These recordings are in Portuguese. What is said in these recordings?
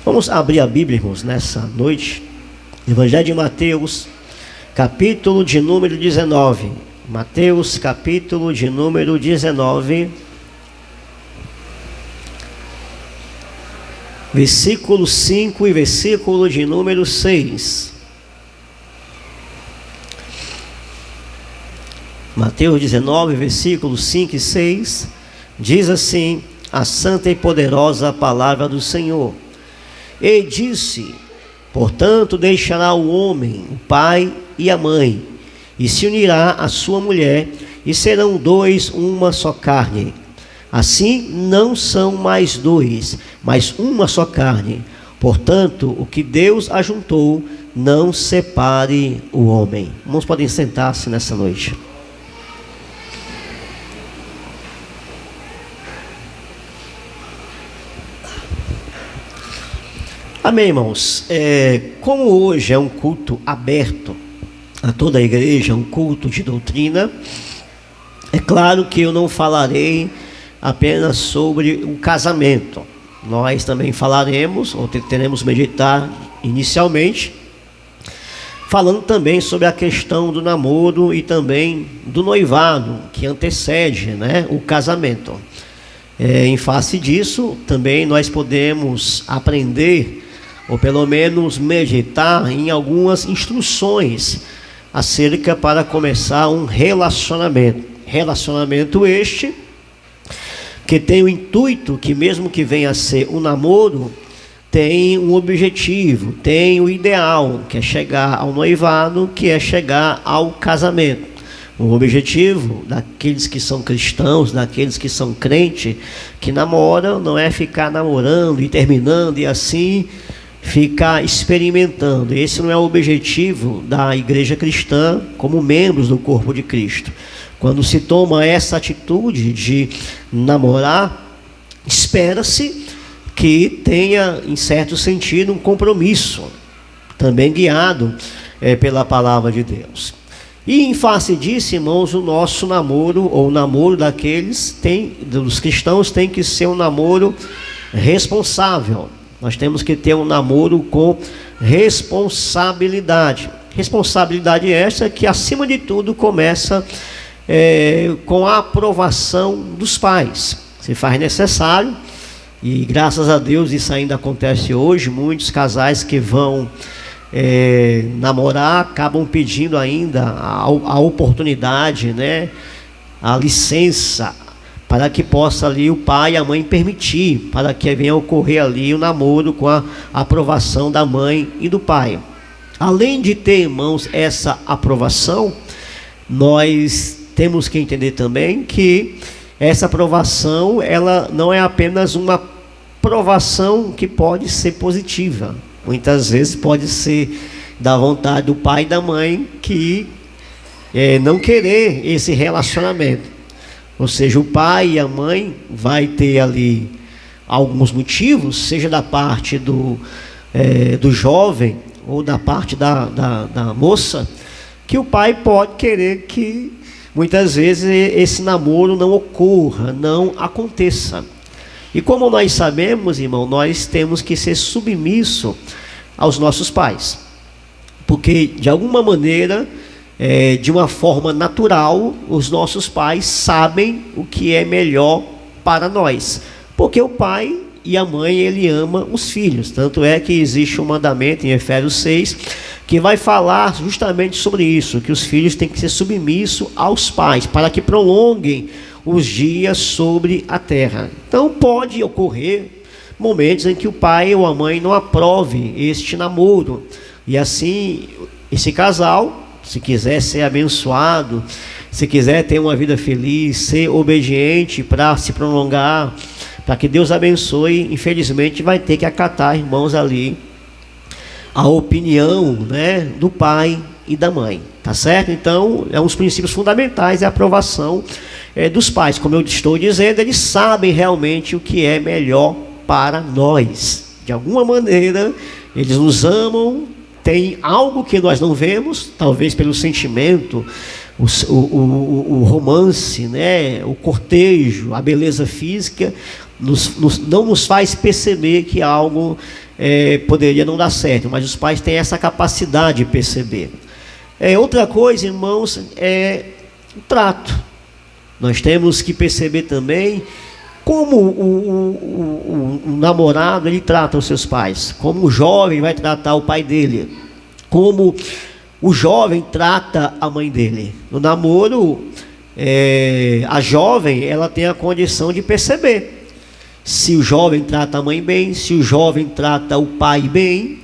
Vamos abrir a Bíblia, irmãos, nessa noite. Evangelho de Mateus, capítulo de número 19. Mateus, capítulo de número 19. Versículo 5 e versículo de número 6. Mateus 19, versículos 5 e 6. Diz assim a santa e poderosa palavra do Senhor. E disse: portanto deixará o homem o pai e a mãe, e se unirá à sua mulher, e serão dois uma só carne. Assim não são mais dois, mas uma só carne. Portanto, o que Deus ajuntou, não separe o homem. Irmãos, podem sentar-se nessa noite. Amém, irmãos. Como hoje é um culto aberto a toda a igreja, um culto de doutrina, é claro que eu não falarei apenas sobre o casamento. Nós também falaremos, ou teremos meditar inicialmente, falando também sobre a questão do namoro e também do noivado, que antecede, o casamento. Em face disso, também nós podemos aprender, ou pelo menos meditar em algumas instruções acerca para começar um relacionamento. Relacionamento este que tem o intuito que, mesmo que venha a ser um namoro, tem um objetivo, tem o ideal, que é chegar ao noivado, que é chegar ao casamento. O objetivo daqueles que são cristãos, daqueles que são crentes, que namoram, não é ficar namorando e terminando e assim ficar experimentando. Esse não é o objetivo da igreja cristã como membros do corpo de Cristo. Quando se toma essa atitude de namorar, espera-se que tenha, em certo sentido, um compromisso, também guiado pela palavra de Deus. E em face disso, irmãos, o nosso namoro, ou o namoro dos cristãos, tem que ser um namoro responsável. Nós temos que ter um namoro com responsabilidade. Responsabilidade essa que, acima de tudo, começa com a aprovação dos pais. Se faz necessário, e graças a Deus isso ainda acontece hoje, muitos casais que vão namorar acabam pedindo ainda a oportunidade, a licença, para que possa ali o pai e a mãe permitir, para que venha ocorrer ali o namoro com a aprovação da mãe e do pai. Além de ter, irmãos, essa aprovação, nós temos que entender também que essa aprovação, ela não é apenas uma aprovação que pode ser positiva. Muitas vezes pode ser da vontade do pai e da mãe que não querer esse relacionamento. Ou seja, o pai e a mãe vai ter ali alguns motivos, seja da parte do jovem ou da parte da moça, que o pai pode querer que muitas vezes esse namoro não ocorra, não aconteça. E como nós sabemos, irmão, nós temos que ser submissos aos nossos pais, porque de alguma maneira, de uma forma natural, os nossos pais sabem o que é melhor para nós, porque o pai e a mãe, ele ama os filhos. Tanto é que existe um mandamento em Efésios 6 que vai falar justamente sobre isso, que os filhos têm que ser submissos aos pais, para que prolonguem os dias sobre a terra. Então pode ocorrer momentos em que o pai ou a mãe não aprove este namoro, e assim esse casal, se quiser ser abençoado, se quiser ter uma vida feliz, ser obediente para se prolongar, para que Deus abençoe, infelizmente vai ter que acatar, irmãos, ali a opinião, do pai e da mãe, tá certo? Então, um dos princípios fundamentais é a aprovação dos pais. Como eu estou dizendo, eles sabem realmente o que é melhor para nós. De alguma maneira, eles nos amam, tem algo que nós não vemos, talvez pelo sentimento, o romance, o cortejo, a beleza física, não nos faz perceber que algo poderia não dar certo, mas os pais têm essa capacidade de perceber. Outra coisa, irmãos, é o trato. Nós temos que perceber também como o namorado ele trata os seus pais, como o jovem vai tratar o pai dele, como o jovem trata a mãe dele. No namoro, a jovem ela tem a condição de perceber se o jovem trata a mãe bem, se o jovem trata o pai bem,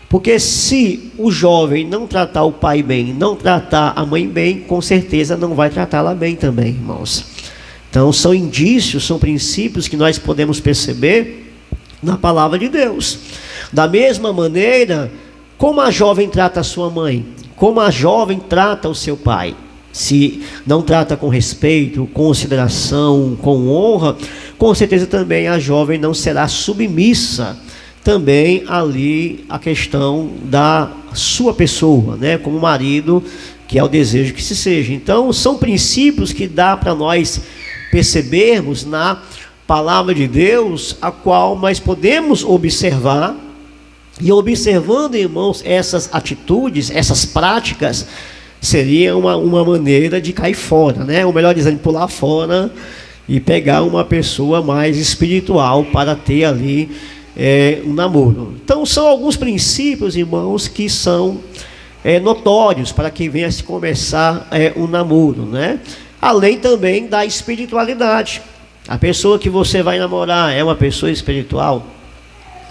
porque se o jovem não tratar o pai bem, não tratar a mãe bem, com certeza não vai tratá-la bem também, irmãos. Então são indícios, são princípios que nós podemos perceber na palavra de Deus. Da mesma maneira, como a jovem trata a sua mãe, como a jovem trata o seu pai. Se não trata com respeito, consideração, com honra, com certeza também a jovem não será submissa também ali a questão da sua pessoa, né? Como marido, que é o desejo que se seja. Então são princípios que dá para nós percebermos na palavra de Deus, a qual nós podemos observar, e observando, irmãos, essas atitudes, essas práticas, seria uma maneira de cair fora, né? Ou melhor dizendo, pular fora e pegar uma pessoa mais espiritual para ter ali um namoro. Então são alguns princípios, irmãos, que são notórios para que venha a se começar um namoro, né? Além também da espiritualidade. A pessoa que você vai namorar é uma pessoa espiritual.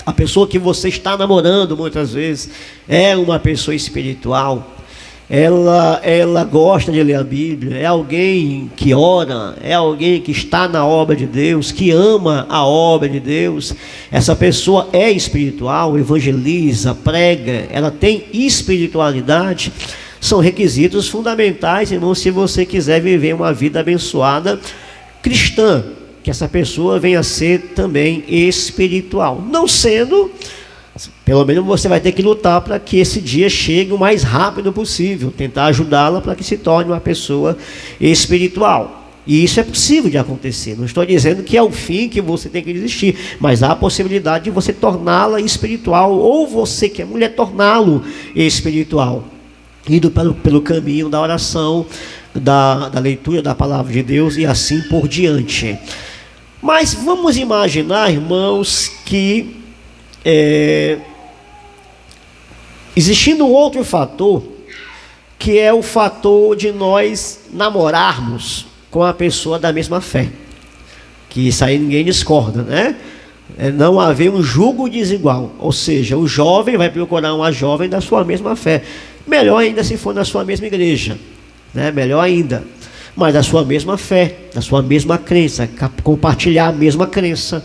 A pessoa que você está namorando muitas vezes é uma pessoa espiritual. Ela gosta de ler a Bíblia, é alguém que ora, é alguém que está na obra de Deus, que ama a obra de Deus. Essa pessoa é espiritual, evangeliza, prega, ela tem espiritualidade. São requisitos fundamentais, irmão, se você quiser viver uma vida abençoada cristã, que essa pessoa venha a ser também espiritual. Não sendo, pelo menos você vai ter que lutar para que esse dia chegue o mais rápido possível, tentar ajudá-la para que se torne uma pessoa espiritual. E isso é possível de acontecer. Não estou dizendo que é o fim, que você tem que desistir, mas há a possibilidade de você torná-la espiritual, ou você que é mulher, torná-lo espiritual, indo pelo caminho da oração, da leitura da palavra de Deus e assim por diante. Mas vamos imaginar, irmãos, que existindo um outro fator, que é o fator de nós namorarmos com a pessoa da mesma fé, que isso aí ninguém discorda, né? Não haver um julgo desigual, ou seja, o jovem vai procurar uma jovem da sua mesma fé, melhor ainda se for na sua mesma igreja, né? Melhor ainda, mas da sua mesma fé, da sua mesma crença, compartilhar a mesma crença.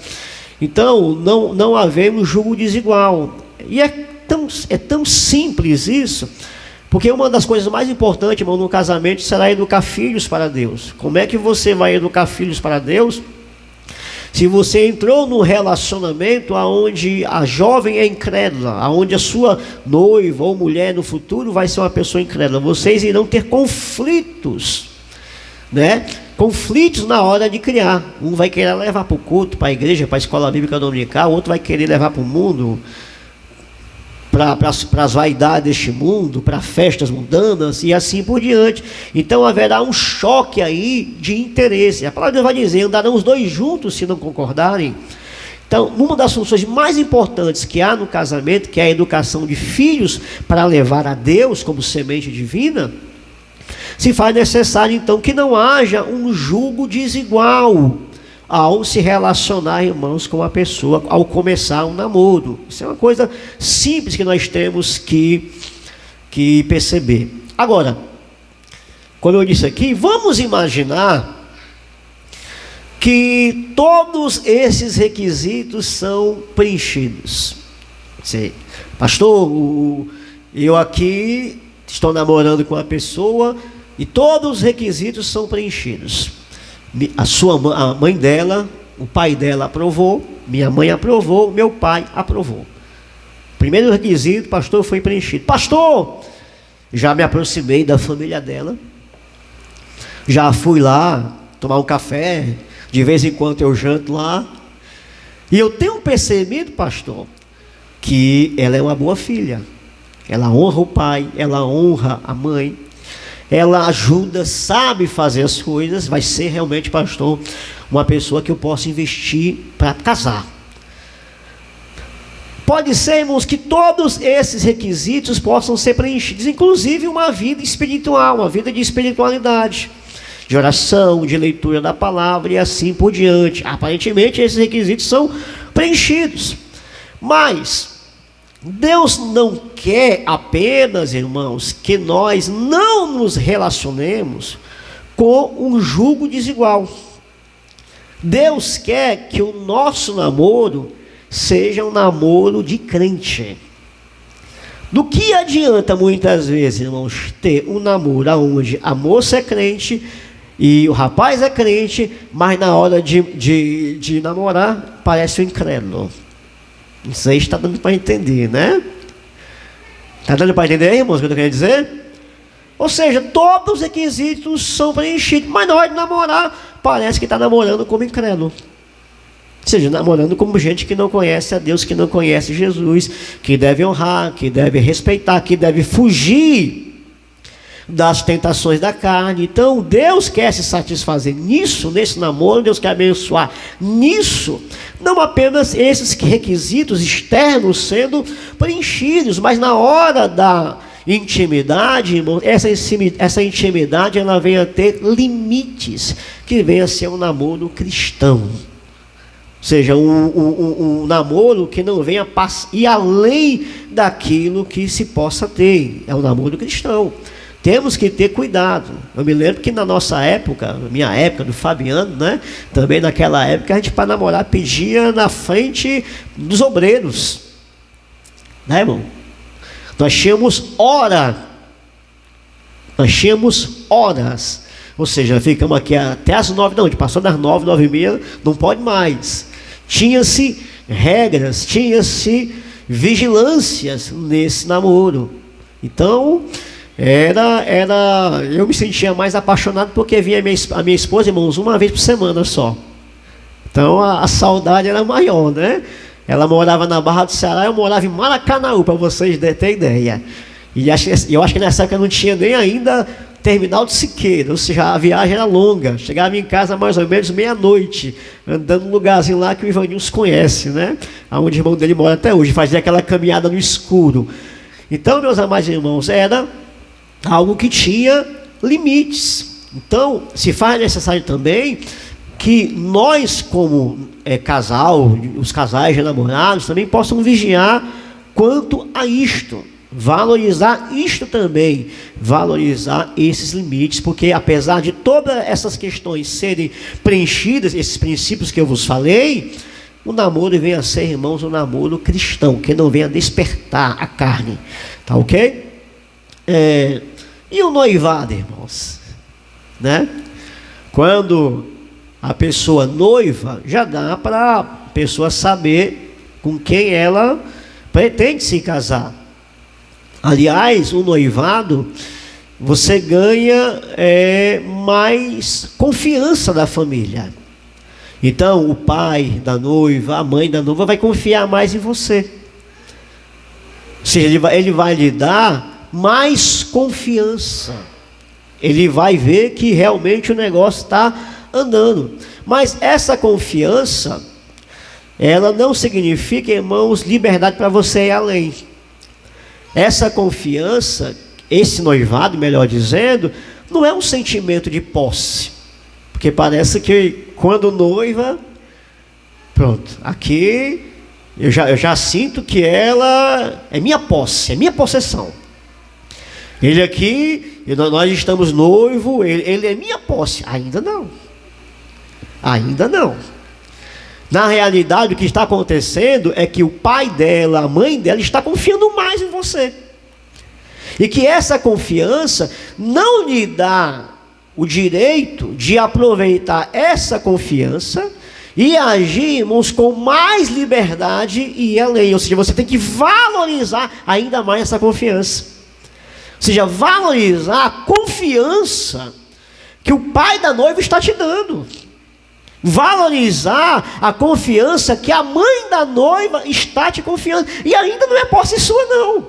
Então não haver um julgo desigual. E é tão simples isso, porque uma das coisas mais importantes, irmão, no casamento será educar filhos para Deus. Como é que você vai educar filhos para Deus se você entrou num relacionamento onde a jovem é incrédula, onde a sua noiva ou mulher no futuro vai ser uma pessoa incrédula? Vocês irão ter conflitos, né? Conflitos na hora de criar. Um vai querer levar para o culto, para a igreja, para a escola bíblica dominical, o outro vai querer levar para o mundo, para as vaidades deste mundo, para festas mundanas e assim por diante. Então haverá um choque aí de interesse. A palavra de Deus vai dizer: andarão os dois juntos se não concordarem. Então, uma das funções mais importantes que há no casamento, que é a educação de filhos para levar a Deus como semente divina, se faz necessário então que não haja um julgo desigual ao se relacionar, irmãos, com a pessoa, ao começar um namoro. Isso é uma coisa simples que nós temos que perceber. Agora, como eu disse aqui, vamos imaginar que todos esses requisitos são preenchidos. Pastor, eu aqui estou namorando com uma pessoa e todos os requisitos são preenchidos. A mãe dela, o pai dela aprovou, minha mãe aprovou, meu pai aprovou. Primeiro requisito, pastor, foi preenchido. Pastor, já me aproximei da família dela, já fui lá tomar um café, de vez em quando eu janto lá, e eu tenho percebido, pastor, que ela é uma boa filha. Ela honra o pai, ela honra a mãe, ela ajuda, sabe fazer as coisas, vai ser realmente, pastor, uma pessoa que eu possa investir para casar. Pode ser, irmãos, que todos esses requisitos possam ser preenchidos, inclusive uma vida espiritual, uma vida de espiritualidade, de oração, de leitura da palavra e assim por diante. Aparentemente esses requisitos são preenchidos, mas Deus não quer apenas, irmãos, que nós não nos relacionemos com um jugo desigual. Deus quer que o nosso namoro seja um namoro de crente. Do que adianta muitas vezes, irmãos, ter um namoro onde a moça é crente e o rapaz é crente, mas na hora de namorar parece um incrédulo? Isso aí está dando para entender, né? Está dando para entender, irmãos, o que eu estou querendo dizer? Ou seja, todos os requisitos são preenchidos, mas na hora de namorar parece que está namorando como incrédulo. Ou seja, namorando como gente que não conhece a Deus, que não conhece Jesus, que deve honrar, que deve respeitar, que deve fugir das tentações da carne. Então, Deus quer se satisfazer nisso, nesse namoro, Deus quer abençoar nisso, não apenas esses requisitos externos sendo preenchidos, mas na hora da intimidade, irmão, essa intimidade ela vem a ter limites, que vem a ser um namoro cristão. Ou seja, um namoro que não venha ir além daquilo que se possa ter. É um namoro cristão. Temos que ter cuidado. Eu me lembro que na nossa época, na minha época, do Fabiano, né? Também naquela época, a gente para namorar pedia na frente dos obreiros. Né, irmão? Nós tínhamos hora. Nós tínhamos horas. Ou seja, ficamos aqui até as 9, não, a gente passou das 9, 9h30, não pode mais. Tinha-se regras, tinha-se vigilâncias nesse namoro. Então, eu me sentia mais apaixonado porque vinha a minha esposa, irmãos, uma vez por semana só. Então, a saudade era maior, né? Ela morava na Barra do Ceará, eu morava em Maracanaú, para vocês terem ideia. E eu acho que nessa época não tinha nem ainda terminal de Siqueira, ou seja, a viagem era longa. Chegava em casa mais ou menos meia-noite, andando num lugarzinho lá que o Ivanilson conhece, né? Onde o irmão dele mora até hoje, fazia aquela caminhada no escuro. Então, meus amados irmãos, era algo que tinha limites. Então, se faz necessário também que nós, como casal, os casais de namorados, também possam vigiar quanto a isto. Valorizar isto também, valorizar esses limites, porque apesar de todas essas questões serem preenchidas, esses princípios que eu vos falei, o namoro vem a ser, irmãos, um namoro cristão, que não venha despertar a carne, tá ok? E o noivado, irmãos, né? Quando a pessoa noiva, já dá para a pessoa saber com quem ela pretende se casar. Aliás, o noivado, você ganha mais confiança da família. Então, o pai da noiva, a mãe da noiva vai confiar mais em você. Ou seja, ele vai lhe dar mais confiança. Ele vai ver que realmente o negócio está andando. Mas essa confiança, ela não significa, irmãos, liberdade para você ir além. Essa confiança, esse noivado, melhor dizendo, não é um sentimento de posse. Porque parece que quando noiva, pronto, aqui eu já sinto que ela é minha posse, é minha possessão. Ele aqui, nós estamos noivo, ele é minha posse. Ainda não. Ainda não. Na realidade, o que está acontecendo é que o pai dela, a mãe dela, está confiando mais em você. E que essa confiança não lhe dá o direito de aproveitar essa confiança e agir, irmãos, com mais liberdade e ir além. Ou seja, você tem que valorizar ainda mais essa confiança. Ou seja, valorizar a confiança que o pai da noiva está te dando. Valorizar a confiança que a mãe da noiva está te confiando. E ainda não é posse sua, não.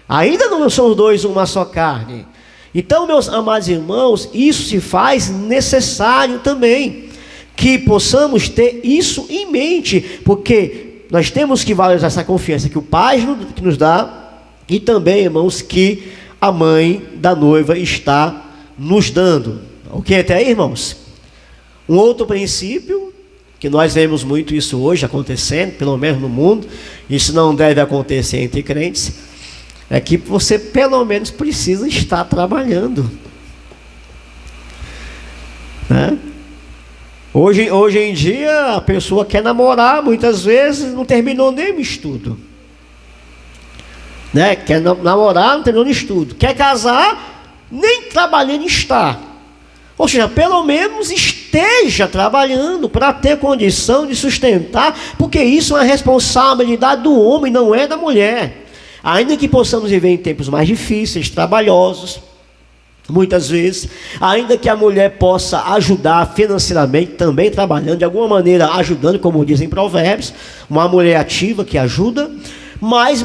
Ainda não são os dois uma só carne. Então, meus amados irmãos, isso se faz necessário também, que possamos ter isso em mente, porque nós temos que valorizar essa confiança que o Pai nos dá, e também, irmãos, que a mãe da noiva está nos dando. Ok até aí, irmãos? Um outro princípio, que nós vemos muito isso hoje acontecendo, pelo menos no mundo, isso não deve acontecer entre crentes, é que você pelo menos precisa estar trabalhando, né? Hoje em dia a pessoa quer namorar, muitas vezes não terminou nem o estudo, né? Quer namorar, não terminou o estudo, quer casar, nem trabalhando está. Ou seja, pelo menos esteja trabalhando para ter condição de sustentar, porque isso é uma responsabilidade do homem, não é da mulher. Ainda que possamos viver em tempos mais difíceis, trabalhosos, muitas vezes, ainda que a mulher possa ajudar financeiramente, também trabalhando, de alguma maneira ajudando, como dizem Provérbios, uma mulher ativa que ajuda, mas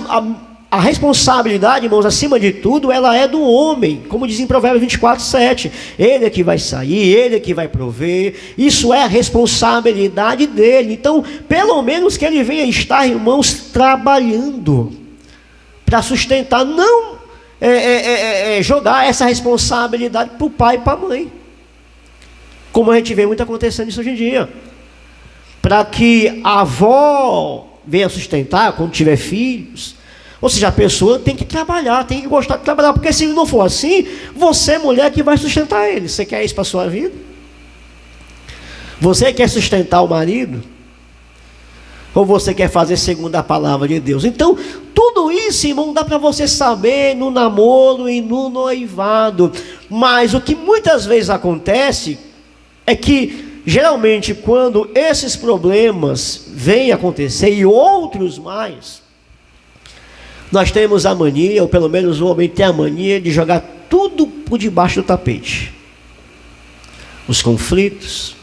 a responsabilidade, irmãos, acima de tudo, ela é do homem, como diz em Provérbios 24:7, ele é que vai sair, ele é que vai prover, isso é a responsabilidade dele. Então, pelo menos que ele venha estar, irmãos, trabalhando, para sustentar, não jogar essa responsabilidade para o pai e para a mãe, como a gente vê muito acontecendo isso hoje em dia, para que a avó venha sustentar quando tiver filhos. Ou seja, a pessoa tem que trabalhar, tem que gostar de trabalhar, porque se não for assim, você, mulher, que vai sustentar ele. Você quer isso para a sua vida? Você quer sustentar o marido? Ou você quer fazer segundo a palavra de Deus? Então, tudo isso, irmão, dá para você saber no namoro e no noivado. Mas o que muitas vezes acontece é que, geralmente, quando esses problemas vêm acontecer, e outros mais, nós temos a mania, ou pelo menos o homem tem a mania de jogar tudo por debaixo do tapete. Os conflitos,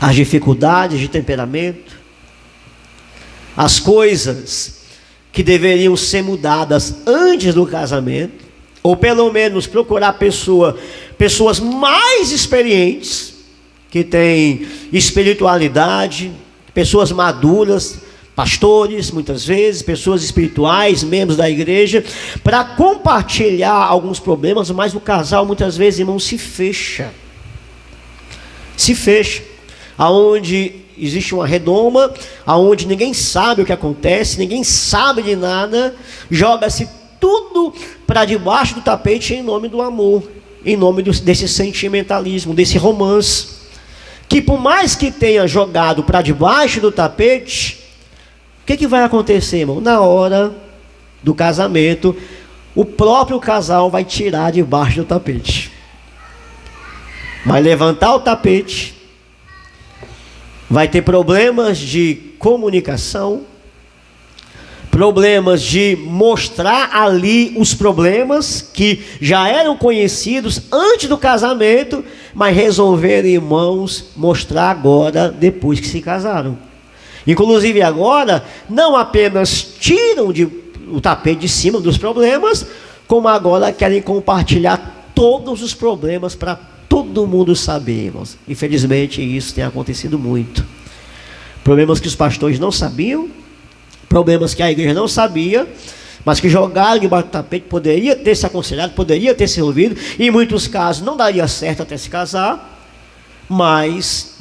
as dificuldades de temperamento, as coisas que deveriam ser mudadas antes do casamento, ou pelo menos procurar pessoas mais experientes, que têm espiritualidade, pessoas maduras, pastores, muitas vezes, pessoas espirituais, membros da igreja, para compartilhar alguns problemas, mas o casal muitas vezes, irmão, se fecha, aonde existe uma redoma, aonde ninguém sabe o que acontece, ninguém sabe de nada, joga-se tudo para debaixo do tapete em nome do amor, em nome desse sentimentalismo, desse romance, que por mais que tenha jogado para debaixo do tapete, o que vai acontecer, irmão? Na hora do casamento, o próprio casal vai tirar debaixo do tapete, vai levantar o tapete, vai ter problemas de comunicação, problemas de mostrar ali os problemas que já eram conhecidos antes do casamento, mas resolveram, irmãos, mostrar agora, depois que se casaram. Inclusive agora, não apenas tiram o tapete de cima dos problemas, como agora querem compartilhar todos os problemas para todo mundo saber, irmãos. Infelizmente isso tem acontecido muito. Problemas que os pastores não sabiam, problemas que a igreja não sabia, mas que jogaram debaixo do tapete, poderia ter se aconselhado, poderia ter se ouvido, e em muitos casos não daria certo até se casar, mas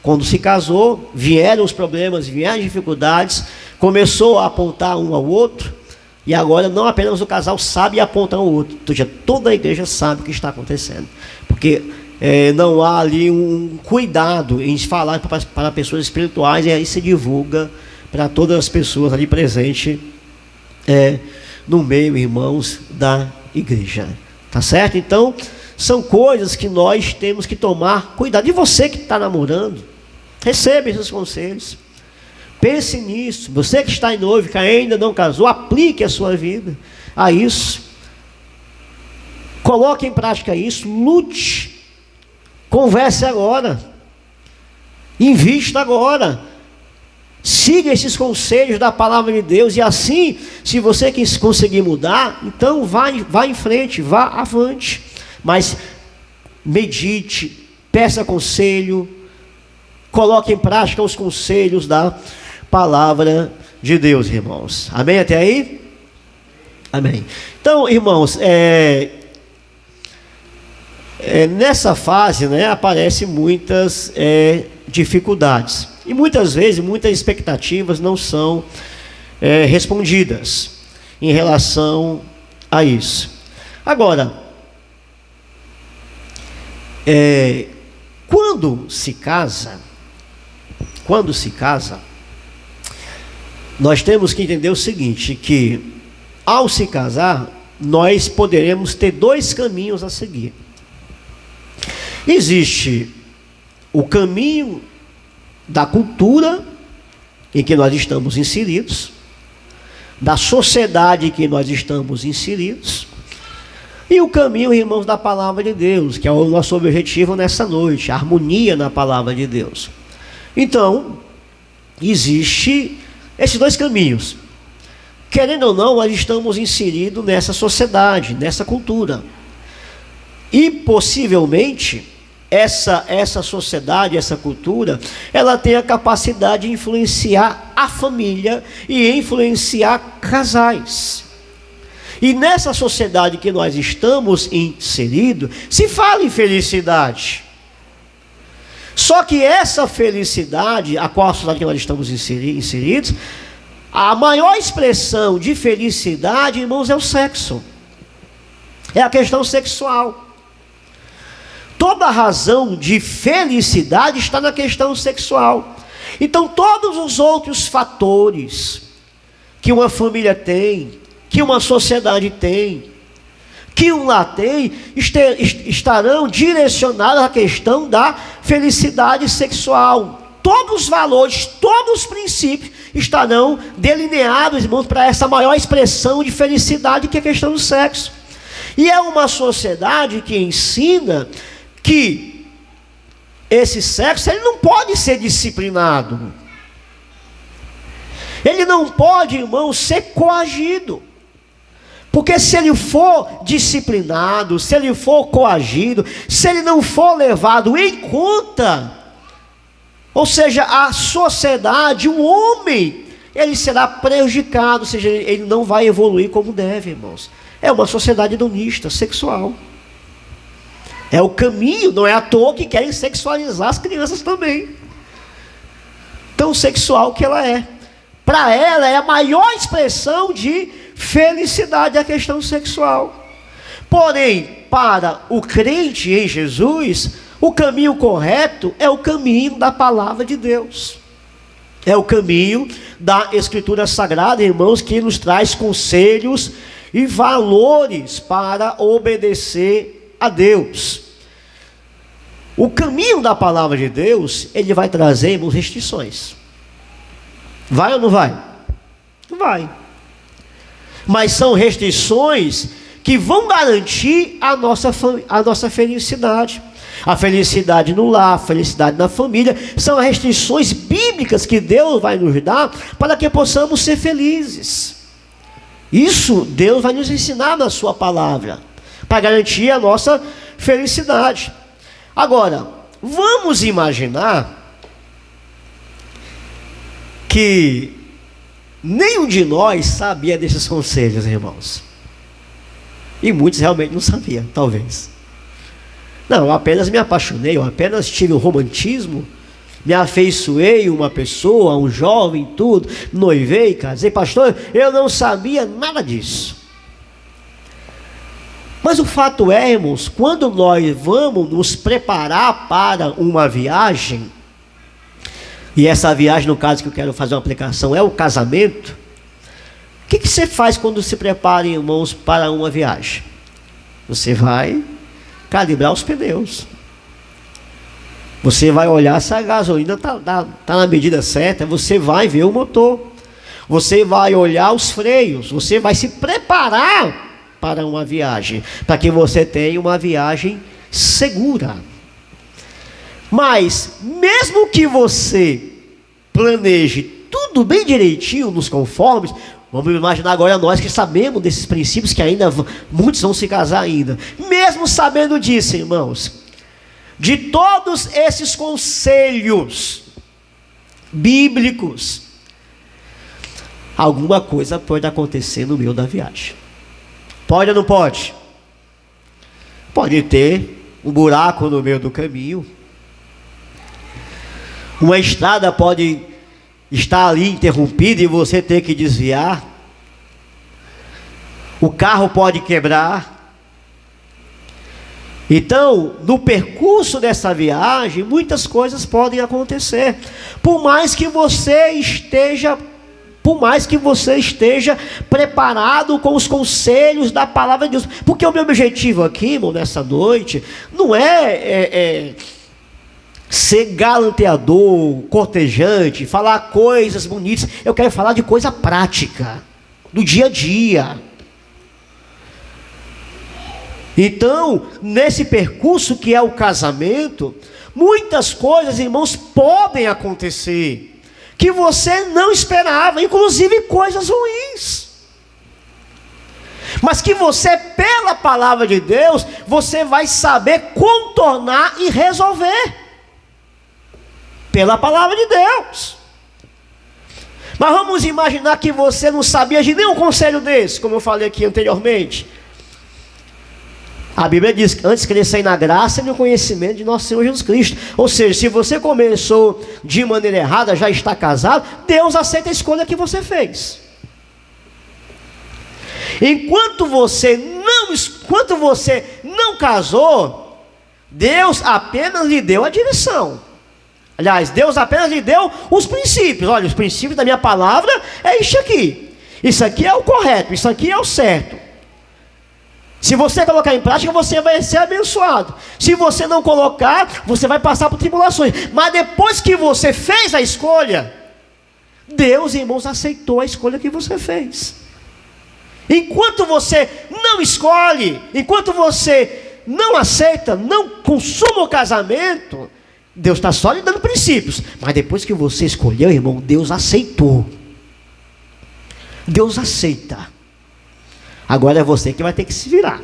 quando se casou, vieram os problemas, vieram as dificuldades, começou a apontar um ao outro, e agora não apenas o casal sabe apontar um ao outro, toda a igreja sabe o que está acontecendo, porque não há ali um cuidado em falar para pessoas espirituais, e aí se divulga para todas as pessoas ali presentes no meio, irmãos, da igreja. Tá certo? Então, são coisas que nós temos que tomar cuidado. E você que está namorando, receba esses conselhos. Pense nisso. Você que está em noivo, que ainda não casou, aplique a sua vida a isso. Coloque em prática isso. Lute Converse agora. Invista agora. Siga esses conselhos da palavra de Deus. E assim, se você conseguir mudar, então vá em frente, vá avante. Mas medite, peça conselho, coloque em prática os conselhos da palavra de Deus, irmãos. Amém até aí? Amém. Então, irmãos, nessa fase, né, aparecem muitas dificuldades. E muitas vezes, muitas expectativas não são respondidas em relação a isso. Agora, quando se casa, nós temos que entender o seguinte, que ao se casar, nós poderemos ter dois caminhos a seguir. Existe o caminho da cultura em que nós estamos inseridos, da sociedade em que nós estamos inseridos, e o caminho, irmãos, da palavra de Deus, que é o nosso objetivo nessa noite, a harmonia na palavra de Deus. Então, existe esses dois caminhos. Querendo ou não, nós estamos inseridos nessa sociedade, nessa cultura. E possivelmente, essa sociedade, essa cultura, ela tem a capacidade de influenciar a família e influenciar casais. E nessa sociedade que nós estamos inseridos, se fala em felicidade. Só que essa felicidade, a qual a sociedade que nós estamos inseridos, a maior expressão de felicidade, irmãos, é o sexo. É a questão sexual. Toda a razão de felicidade está na questão sexual. Então, todos os outros fatores que uma família tem, que uma sociedade tem, que um lar tem, estarão direcionados à questão da felicidade sexual. Todos os valores, todos os princípios estarão delineados, irmãos, para essa maior expressão de felicidade que é a questão do sexo. E é uma sociedade que ensina que esse sexo ele não pode ser disciplinado. Ele não pode, irmão, ser coagido. Porque se ele for disciplinado, se ele for coagido, se ele não for levado em conta, ou seja, a sociedade, o homem, ele será prejudicado, ou seja, ele não vai evoluir como deve, irmãos. É uma sociedade hedonista, sexual. É o caminho, não é à toa que querem sexualizar as crianças também. Tão sexual que ela é. Para ela é a maior expressão de felicidade a questão sexual. Porém, para o crente em Jesus, o caminho correto é o caminho da palavra de Deus. É o caminho da Escritura Sagrada, irmãos, que nos traz conselhos e valores para obedecer a Deus. O caminho da palavra de Deus, ele vai trazer, irmãos, restrições. Vai ou não vai? Vai. Mas são restrições que vão garantir a nossa felicidade. A felicidade no lar, a felicidade na família, são as restrições bíblicas que Deus vai nos dar para que possamos ser felizes. Isso Deus vai nos ensinar na sua palavra, para garantir a nossa felicidade. Agora, vamos imaginar que nenhum de nós sabia desses conselhos, irmãos. E muitos realmente não sabiam, talvez. Não, eu apenas me apaixonei, eu apenas tive um romantismo, me afeiçoei uma pessoa, um jovem, tudo, noivei, casei. Pastor, eu não sabia nada disso. Mas o fato é, irmãos, quando nós vamos nos preparar para uma viagem, e essa viagem, no caso que eu quero fazer uma aplicação, é o casamento. O que você faz quando se prepara, irmãos, para uma viagem? Você vai calibrar os pneus. Você vai olhar se a gasolina está na medida certa. Você vai ver o motor. Você vai olhar os freios. Você vai se preparar para uma viagem, para que você tenha uma viagem segura. Mas, mesmo que você planeje tudo bem direitinho, nos conformes, vamos imaginar agora nós que sabemos desses princípios, que ainda muitos vão se casar ainda. Mesmo sabendo disso, irmãos, de todos esses conselhos bíblicos, alguma coisa pode acontecer no meio da viagem. Pode ou não pode? Pode ter um buraco no meio do caminho. Uma estrada pode estar ali interrompida e você ter que desviar. O carro pode quebrar. Então, no percurso dessa viagem, muitas coisas podem acontecer. Por mais que você esteja preparado com os conselhos da palavra de Deus. Porque o meu objetivo aqui, irmão, nessa noite, não é ser galanteador, cortejante, falar coisas bonitas. Eu quero falar de coisa prática, do dia a dia. Então, nesse percurso que é o casamento, muitas coisas, irmãos, podem acontecer, que você não esperava, inclusive coisas ruins. Mas que você, pela palavra de Deus, você vai saber contornar e resolver. Pela palavra de Deus. Mas vamos imaginar que você não sabia de nenhum conselho desse, como eu falei aqui anteriormente. A Bíblia diz que antes crescer na graça e no conhecimento de nosso Senhor Jesus Cristo. Ou seja, se você começou de maneira errada, já está casado, Deus aceita a escolha que você fez. Enquanto você não casou, Deus apenas lhe deu a direção. Aliás, Deus apenas lhe deu os princípios. Olha, os princípios da minha palavra é isso aqui. Isso aqui é o correto, isso aqui é o certo. Se você colocar em prática, você vai ser abençoado. Se você não colocar, você vai passar por tribulações. Mas depois que você fez a escolha, Deus, irmãos, aceitou a escolha que você fez. Enquanto você não escolhe, enquanto você não aceita, não consuma o casamento, Deus está só lhe dando princípios. Mas depois que você escolheu, irmão, Deus aceitou. Deus aceita. Agora é você que vai ter que se virar.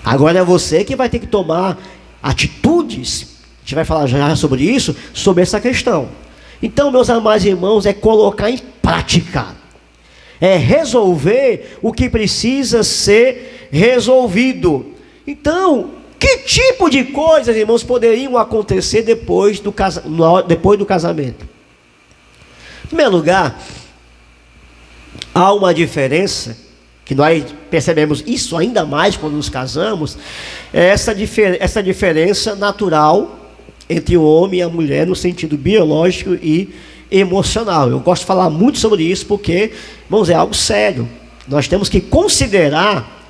Agora é você que vai ter que tomar atitudes. A gente vai falar já sobre isso, sobre essa questão. Então, meus amados irmãos, é colocar em prática. É resolver o que precisa ser resolvido. Então, que tipo de coisas, irmãos, poderiam acontecer depois do casamento? Em primeiro lugar, há uma diferença, que nós percebemos isso ainda mais quando nos casamos, é essa diferença natural entre o homem e a mulher no sentido biológico e emocional. Eu gosto de falar muito sobre isso porque, irmãos, é algo sério. Nós temos que considerar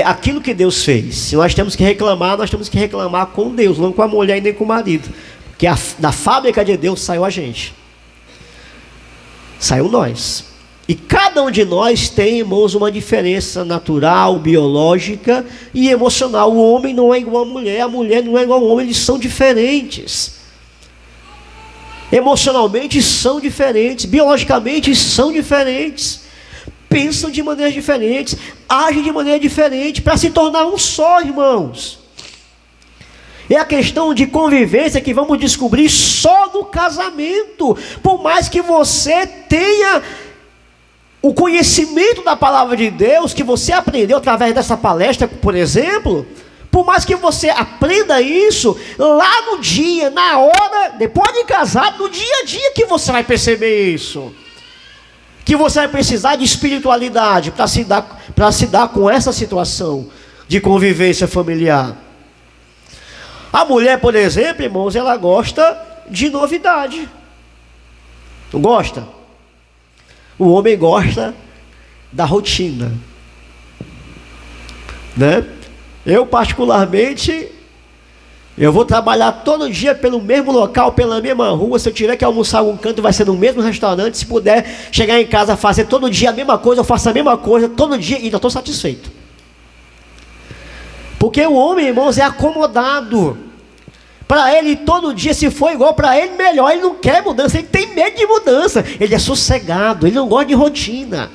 aquilo que Deus fez. Se nós temos que reclamar, nós temos que reclamar com Deus, não com a mulher e nem com o marido. Porque da fábrica de Deus saiu a gente. Saiu nós. E cada um de nós tem, irmãos, uma diferença natural, biológica e emocional. O homem não é igual à mulher, a mulher não é igual ao homem, eles são diferentes. Emocionalmente são diferentes, biologicamente são diferentes. Pensam de maneiras diferentes, agem de maneira diferente, para se tornar um só, irmãos. É a questão de convivência que vamos descobrir só no casamento. Por mais que você tenha o conhecimento da palavra de Deus, que você aprendeu através dessa palestra, por exemplo, por mais que você aprenda isso, lá no dia, na hora, depois de casar, no dia a dia que você vai perceber isso. Que você vai precisar de espiritualidade para se dar com essa situação de convivência familiar. A mulher, por exemplo, irmãos, ela gosta de novidade. Não gosta? O homem gosta da rotina. Né? Eu, particularmente, eu vou trabalhar todo dia pelo mesmo local, pela mesma rua. Se eu tiver que almoçar em algum canto, vai ser no mesmo restaurante. Se puder chegar em casa, fazer todo dia a mesma coisa, eu faço a mesma coisa todo dia e ainda estou satisfeito. Porque o homem, irmãos, é acomodado. Para ele, todo dia, se for igual para ele, melhor. Ele não quer mudança, ele tem medo de mudança. Ele é sossegado, ele não gosta de rotina.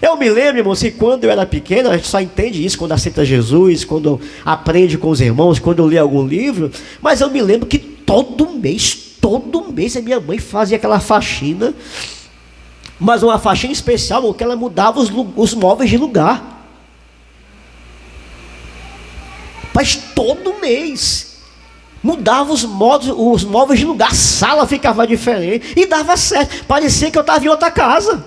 Eu me lembro, irmãos, que quando eu era pequeno, a gente só entende isso quando aceita Jesus, quando aprende com os irmãos, quando lê algum livro. Mas eu me lembro que todo mês a minha mãe fazia aquela faxina. Mas uma faxina especial, porque ela mudava os móveis de lugar. Mas todo mês mudava os móveis de lugar, a sala ficava diferente e dava certo. Parecia que eu estava em outra casa,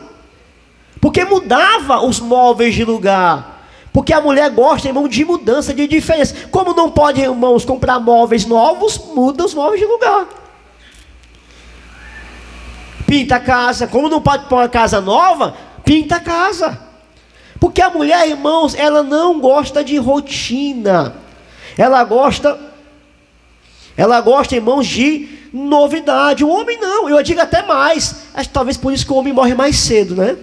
porque mudava os móveis de lugar. Porque a mulher gosta, irmão, de mudança, de diferença. Como não pode, irmãos, comprar móveis novos, muda os móveis de lugar. Pinta a casa. Como não pode pôr uma casa nova, pinta a casa. Porque a mulher, irmãos, ela não gosta de rotina. Ela gosta, irmãos, de novidade. O homem não, eu digo até mais. Acho que talvez por isso que o homem morre mais cedo, né?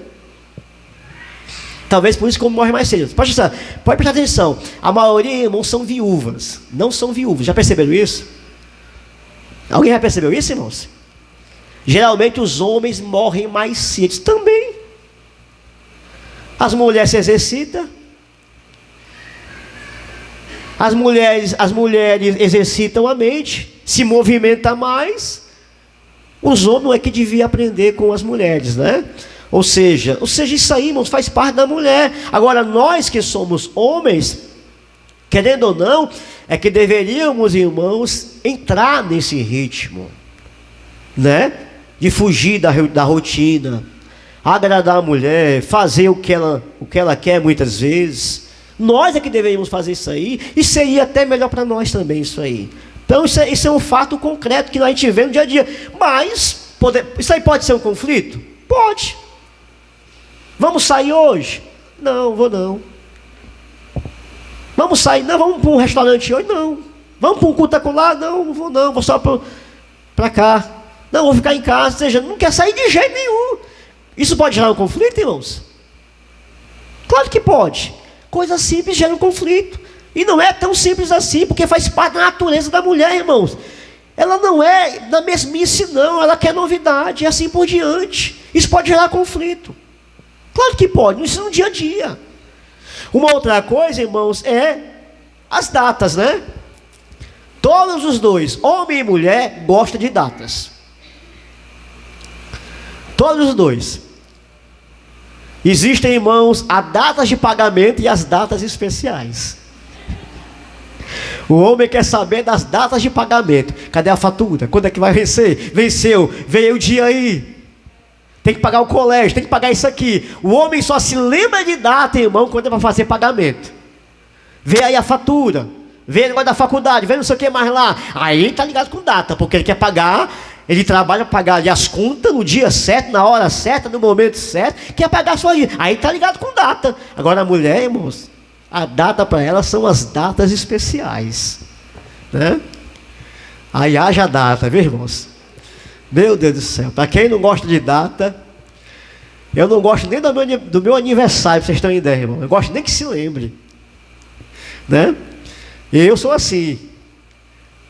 Talvez por isso que o homem morre mais cedo. Pode prestar atenção. A maioria, irmãos, são viúvas. Não são viúvas. Já perceberam isso? Alguém já percebeu isso, irmãos? Geralmente os homens morrem mais cedo também. As mulheres se exercitam. As mulheres exercitam a mente, se movimentam mais. Os homens é que deviam aprender com as mulheres, né? Ou seja, isso aí, irmãos, faz parte da mulher. Agora, nós que somos homens, querendo ou não, é que deveríamos, irmãos, entrar nesse ritmo, né? De fugir da rotina, agradar a mulher, fazer o que ela quer muitas vezes. Nós é que deveríamos fazer isso aí, e seria até melhor para nós também isso aí. Então isso é um fato concreto que a gente vê no dia a dia. Mas, isso aí pode ser um conflito? Pode. Vamos sair hoje? Não, vou não. Vamos sair? Não, vamos para um restaurante hoje? Não. Vamos para um culto acolá? Não, não vou não, vou só para cá. Não, vou ficar em casa. Ou seja, não quer sair de jeito nenhum. Isso pode gerar um conflito, irmãos? Claro que pode. Coisa simples gera um conflito. E não é tão simples assim, porque faz parte da natureza da mulher, irmãos. Ela não é da mesmice, não. Ela quer novidade, e assim por diante. Isso pode gerar conflito. Claro que pode, isso no dia a dia. Uma outra coisa, irmãos, é as datas, né? Todos os dois, homem e mulher, gostam de datas. Todos os dois. Existem, irmãos, as datas de pagamento e as datas especiais. O homem quer saber das datas de pagamento. Cadê a fatura? Quando é que vai vencer? Venceu, veio o dia aí. Tem que pagar o colégio, tem que pagar isso aqui. O homem só se lembra de data, irmão, quando é para fazer pagamento. Vê aí a fatura, vê o negócio da faculdade, vê não sei o que mais lá. Aí ele está ligado com data, porque ele quer pagar. Ele trabalha para pagar ali as contas no dia certo, na hora certa, no momento certo. Quer pagar a sua vida. Aí está ligado com data. Agora a mulher, irmãos, a data para ela são as datas especiais, né? Aí haja data, viu, irmãos? Meu Deus do céu. Para quem não gosta de data, eu não gosto nem do meu aniversário, para vocês terem ideia, irmão. Eu gosto nem que se lembre, né? Eu sou assim,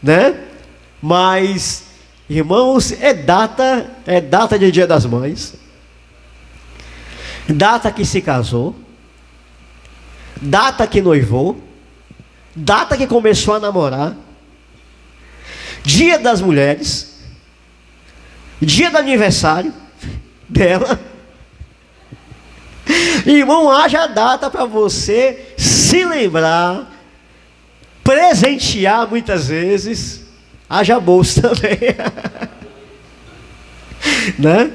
né? Mas, irmãos, é data de Dia das Mães, data que se casou, data que noivou, data que começou a namorar, Dia das Mulheres, dia do aniversário dela. Irmão, haja data para você se lembrar, presentear muitas vezes. Haja bolsa também. Né?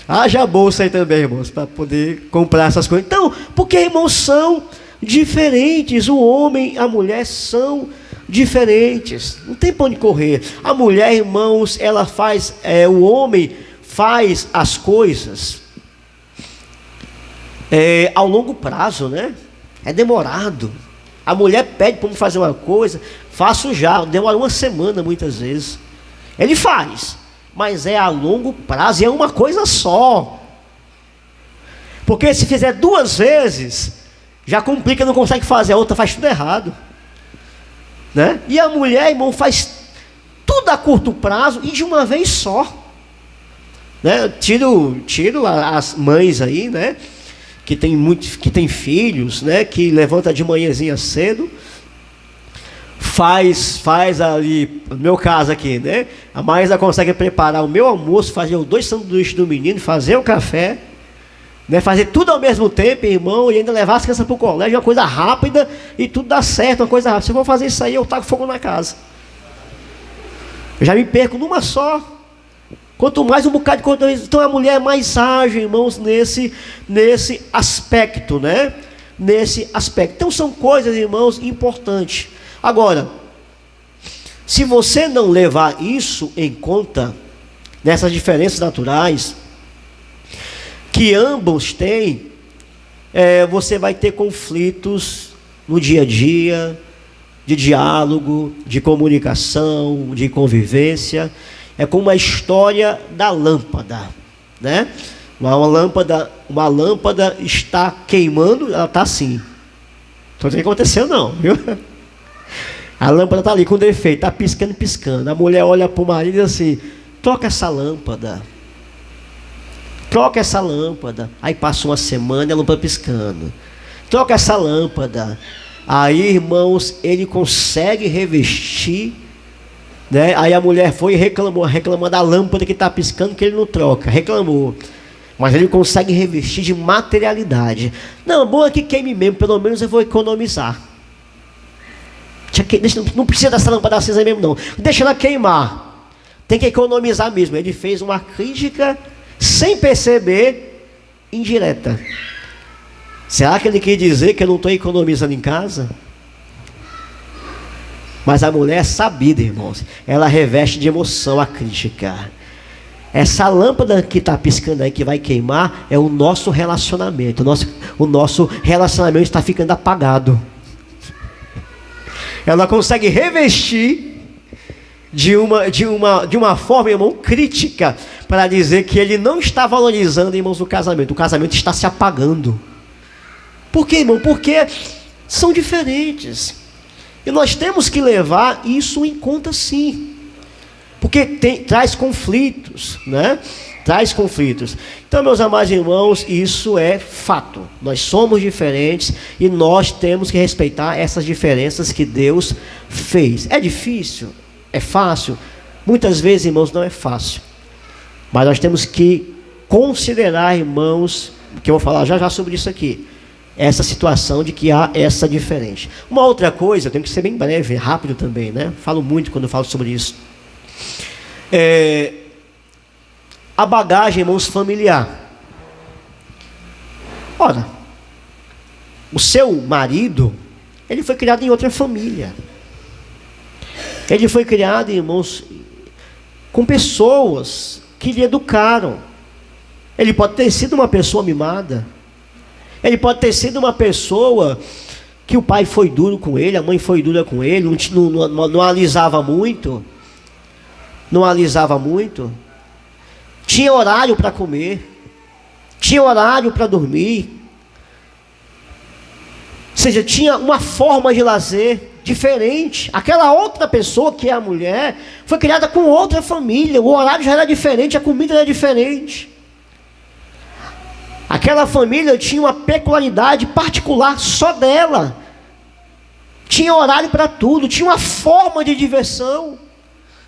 Haja bolsa aí também, irmãos, para poder comprar essas coisas. Então, porque, irmãos, são diferentes. O homem e a mulher são diferentes. Não tem para onde correr. A mulher, irmãos, ela faz, o homem faz as coisas ao longo prazo, né? É demorado. A mulher pede para fazer uma coisa, faço já, demora uma semana muitas vezes. Ele faz, mas é a longo prazo, e é uma coisa só. Porque se fizer 2 vezes, já complica, não consegue fazer, a outra faz tudo errado. né? E a mulher, irmão, faz tudo a curto prazo e de uma vez só, né? Tiro as mães aí, né? Que tem filhos, né? Que levanta de manhãzinha cedo, faz ali, no meu caso aqui, né? A Maísa consegue preparar o meu almoço, fazer os 2 sanduíches do menino, fazer o café, né? Fazer tudo ao mesmo tempo, irmão, e ainda levar as crianças para o colégio, uma coisa rápida e tudo dá certo, uma coisa rápida. Se eu vou fazer isso aí, eu taco fogo na casa. Eu já me perco numa só. Quanto mais um bocado de coisa. Então a mulher é mais ágil, irmãos, nesse aspecto, né? Nesse aspecto. Então são coisas, irmãos, importantes. Agora, se você não levar isso em conta, nessas diferenças naturais que ambos têm, você vai ter conflitos no dia a dia, de diálogo, de comunicação, de convivência. É como a história da lâmpada, né? Uma lâmpada está queimando, ela está assim. Não sei o que aconteceu não, viu? A lâmpada está ali com defeito, está piscando, piscando. A mulher olha para o marido e diz assim: troca essa lâmpada. Troca essa lâmpada. Aí passa uma semana e a lâmpada piscando. Troca essa lâmpada. Aí, irmãos, ele consegue revestir, né? Aí a mulher foi e reclamou da lâmpada que está piscando, que ele não troca. Reclamou. Mas ele consegue revestir de materialidade. Não, bom é que queime mesmo, pelo menos eu vou economizar. Não precisa dessa lâmpada acesa mesmo não. Deixa ela queimar. Tem que economizar mesmo. Ele fez uma crítica, sem perceber, indireta. Será que ele quer dizer que eu não estou economizando em casa? Mas a mulher é sabida, irmãos. Ela reveste de emoção a crítica. Essa lâmpada que está piscando aí, que vai queimar, é o nosso relacionamento. O nosso relacionamento está ficando apagado. Ela consegue revestir de uma forma, irmão, crítica, para dizer que ele não está valorizando, irmãos, o casamento. O casamento está se apagando. Por quê, irmão? Porque são diferentes. E nós temos que levar isso em conta, sim. Porque traz conflitos, né? Traz conflitos. Então, meus amados irmãos, isso é fato. Nós somos diferentes e nós temos que respeitar essas diferenças que Deus fez. É difícil? É fácil? Muitas vezes, irmãos, não é fácil. Mas nós temos que considerar, irmãos, que eu vou falar já sobre isso aqui, essa situação de que há essa diferença. Uma outra coisa, eu tenho que ser bem breve, rápido também, né? Falo muito quando eu falo sobre isso. A bagagem, irmãos, familiar. Ora, o seu marido, ele foi criado em outra família. Ele foi criado, irmãos, com pessoas que lhe educaram. Ele pode ter sido uma pessoa mimada. Ele pode ter sido uma pessoa que o pai foi duro com ele, a mãe foi dura com ele, não alisava muito. Não alisava muito. Tinha horário para comer. Tinha horário para dormir. Ou seja, tinha uma forma de lazer diferente. Aquela outra pessoa, que é a mulher, foi criada com outra família. O horário já era diferente, a comida era diferente. Aquela família tinha uma peculiaridade particular só dela. Tinha horário para tudo, tinha uma forma de diversão,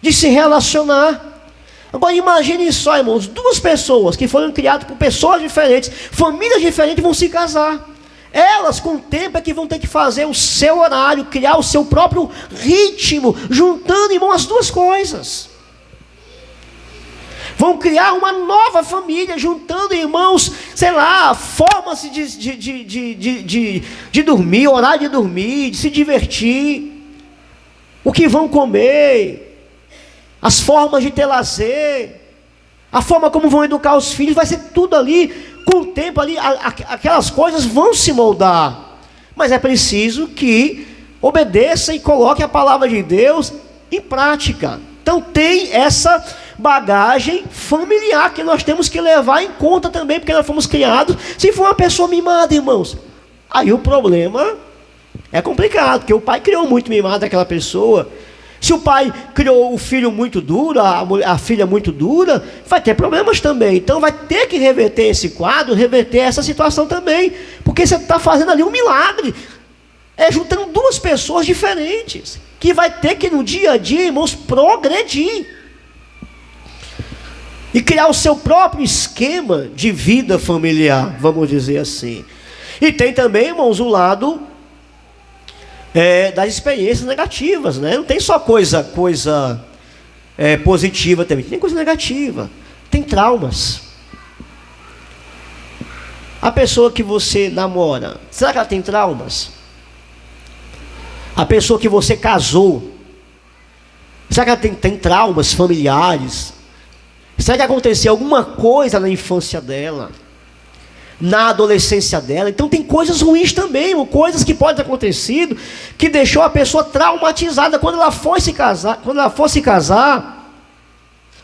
de se relacionar. Agora imagine só, irmãos, duas pessoas que foram criadas por pessoas diferentes, famílias diferentes, vão se casar. Elas, com o tempo, é que vão ter que fazer o seu horário, criar o seu próprio ritmo, juntando, irmão, as duas coisas. Vão criar uma nova família, juntando, irmãos, sei lá, formas de dormir, horário de dormir, de se divertir, o que vão comer, as formas de ter lazer, a forma como vão educar os filhos, vai ser tudo ali, com o tempo ali, aquelas coisas vão se moldar. Mas é preciso que obedeça e coloque a palavra de Deus em prática. Então tem essa bagagem familiar que nós temos que levar em conta também, porque nós fomos criados. Se for uma pessoa mimada, irmãos, aí o problema É complicado, porque o pai criou muito mimado aquela pessoa. Se o pai criou o filho muito duro, a filha muito dura, vai ter problemas também. Então vai ter que reverter esse quadro, reverter essa situação também. Porque você está fazendo ali um milagre. Juntando duas pessoas diferentes. Que vai ter que no dia a dia, irmãos, progredir. E criar o seu próprio esquema de vida familiar, vamos dizer assim. E tem também, irmãos, o lado das experiências negativas, né? Não tem só coisa positiva também, tem coisa negativa, tem traumas. A pessoa que você namora, será que ela tem traumas? A pessoa que você casou, será que ela tem traumas familiares? Será que aconteceu alguma coisa na infância dela? Na adolescência dela? Então tem coisas ruins também, coisas que podem ter acontecido, que deixou a pessoa traumatizada quando ela fosse casar,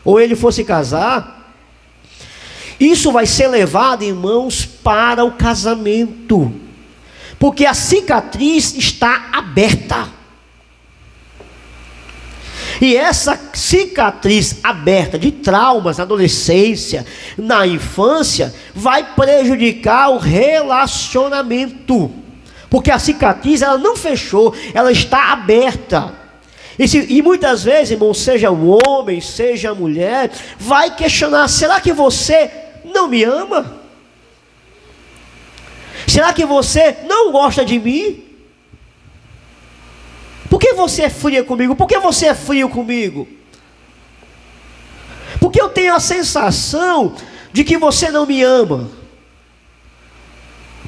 ou ele fosse casar. Isso vai ser levado, irmãos, para o casamento, porque a cicatriz está aberta. E essa cicatriz aberta de traumas na adolescência, na infância, vai prejudicar o relacionamento. Porque a cicatriz, ela não fechou, ela está aberta. E muitas vezes, irmão, seja o homem, seja a mulher, vai questionar: será que você não me ama? Será que você não gosta de mim? Por que você é fria comigo? Por que você é frio comigo? Porque eu tenho a sensação de que você não me ama.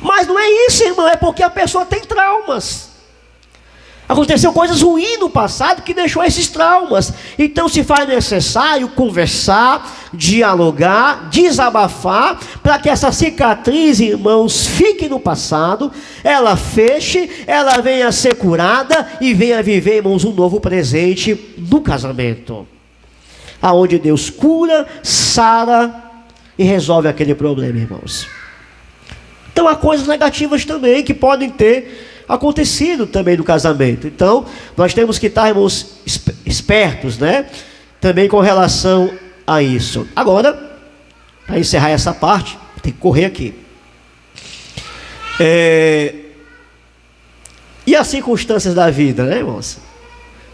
Mas não é isso, irmão, é porque a pessoa tem traumas. Aconteceu coisas ruins no passado que deixou esses traumas. Então se faz necessário conversar, dialogar, desabafar, para que essa cicatriz, irmãos, fique no passado, ela feche, ela venha a ser curada e venha viver, irmãos, um novo presente no casamento, aonde Deus cura, sara e resolve aquele problema, irmãos. Então há coisas negativas também que podem ter acontecido também no casamento. Então nós temos que estar, irmãos, espertos, né? Também com relação a isso. Agora, para encerrar essa parte, tem que correr aqui. E as circunstâncias da vida, né, irmãos?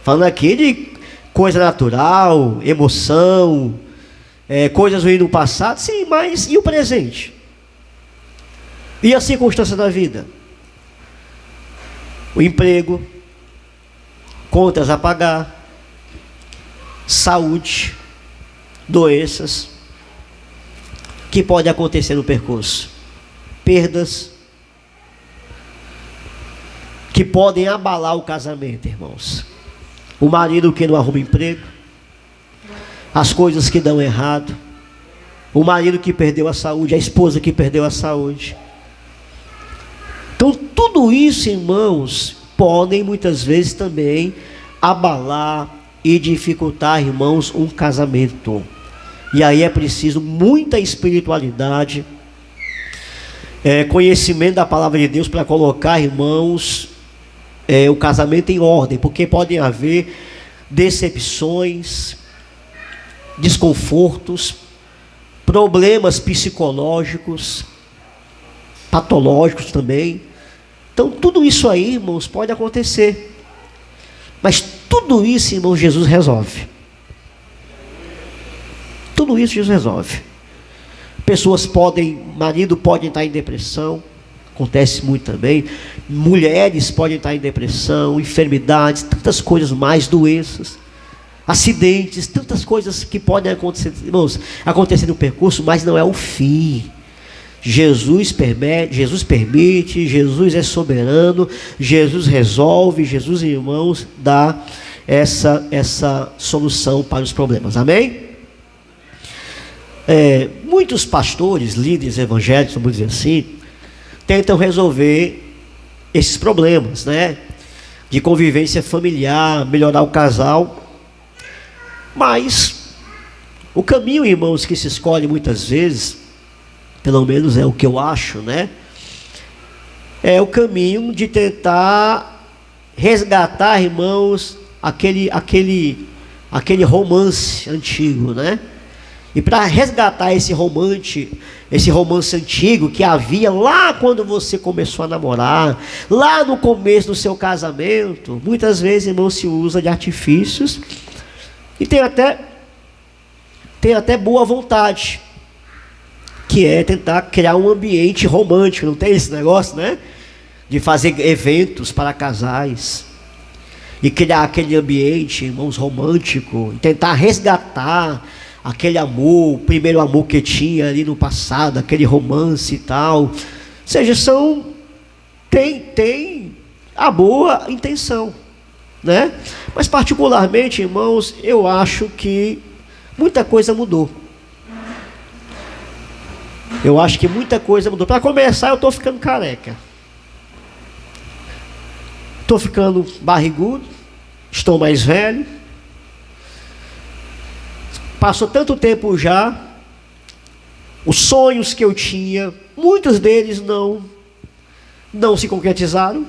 Falando aqui de coisa natural, emoção, coisas ruins no passado, sim, mas e o presente? E as circunstâncias da vida? O emprego, contas a pagar, saúde, doenças, que pode acontecer no percurso, perdas, que podem abalar o casamento, irmãos. O marido que não arruma emprego, as coisas que dão errado, o marido que perdeu a saúde, a esposa que perdeu a saúde. Então tudo isso, irmãos, podem muitas vezes também abalar e dificultar, irmãos, um casamento. E aí é preciso muita espiritualidade, conhecimento da palavra de Deus para colocar, irmãos, o casamento em ordem, porque podem haver decepções, desconfortos, problemas psicológicos, patológicos também. Então tudo isso aí, irmãos, pode acontecer, mas tudo isso, irmão, Jesus resolve. Tudo isso Jesus resolve. Pessoas marido pode estar em depressão, acontece muito também. Mulheres podem estar em depressão, enfermidades, tantas coisas mais, doenças, acidentes, tantas coisas que podem acontecer, irmãos, acontecer no percurso, mas não é o fim. Jesus permite, Jesus é soberano, Jesus resolve, Jesus, irmãos, dá essa solução para os problemas, amém? Muitos pastores, líderes evangélicos, vamos dizer assim, tentam resolver esses problemas, né? De convivência familiar, melhorar o casal, mas o caminho, irmãos, que se escolhe muitas vezes, pelo menos é o que eu acho, né? É o caminho de tentar resgatar, irmãos, aquele romance antigo, né? E para resgatar esse romance antigo que havia lá quando você começou a namorar, lá no começo do seu casamento, muitas vezes, irmão, se usa de artifícios e tem até boa vontade, que é tentar criar um ambiente romântico. Não tem esse negócio, né? De fazer eventos para casais e criar aquele ambiente, irmãos, romântico, e tentar resgatar aquele amor, o primeiro amor que tinha ali no passado, aquele romance e tal. Ou seja, tem a boa intenção, né? Mas particularmente, irmãos, eu acho que muita coisa mudou. Eu acho que muita coisa mudou. Para começar, eu estou ficando careca. Estou ficando barrigudo. Estou mais velho. Passou tanto tempo já. Os sonhos que eu tinha, muitos deles não se concretizaram.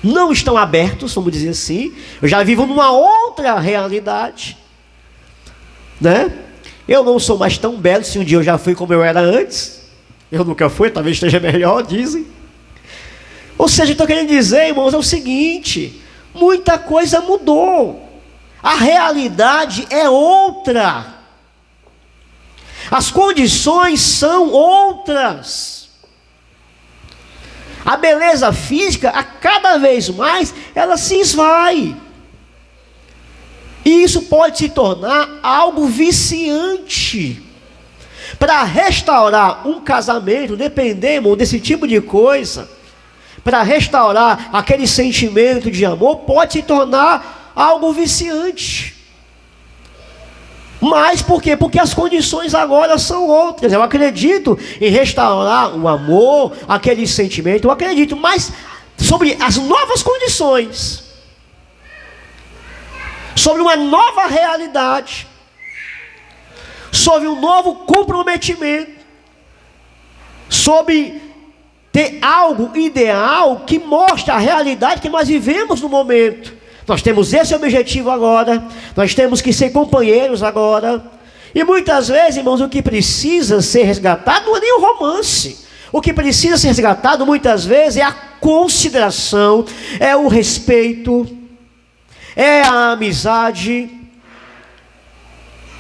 Não estão abertos, vamos dizer assim. Eu já vivo numa outra realidade, né? Eu não sou mais tão belo. Se um dia eu já fui como eu era antes, eu nunca fui, talvez esteja melhor, dizem. Ou seja, estou querendo dizer, irmãos, é o seguinte: muita coisa mudou. A realidade é outra. As condições são outras. A beleza física, a cada vez mais, ela se esvai. E isso pode se tornar algo viciante. Para restaurar um casamento, dependemos desse tipo de coisa. Para restaurar aquele sentimento de amor, pode se tornar algo viciante. Mas por quê? Porque as condições agora são outras. Eu acredito em restaurar o amor, aquele sentimento, eu acredito, mas sobre as novas condições, sobre uma nova realidade, sobre um novo comprometimento, sobre ter algo ideal que mostra a realidade que nós vivemos no momento. Nós temos esse objetivo agora, nós temos que ser companheiros agora. E muitas vezes, irmãos, o que precisa ser resgatado não é nem o romance. O que precisa ser resgatado muitas vezes é a consideração, é o respeito, é a amizade,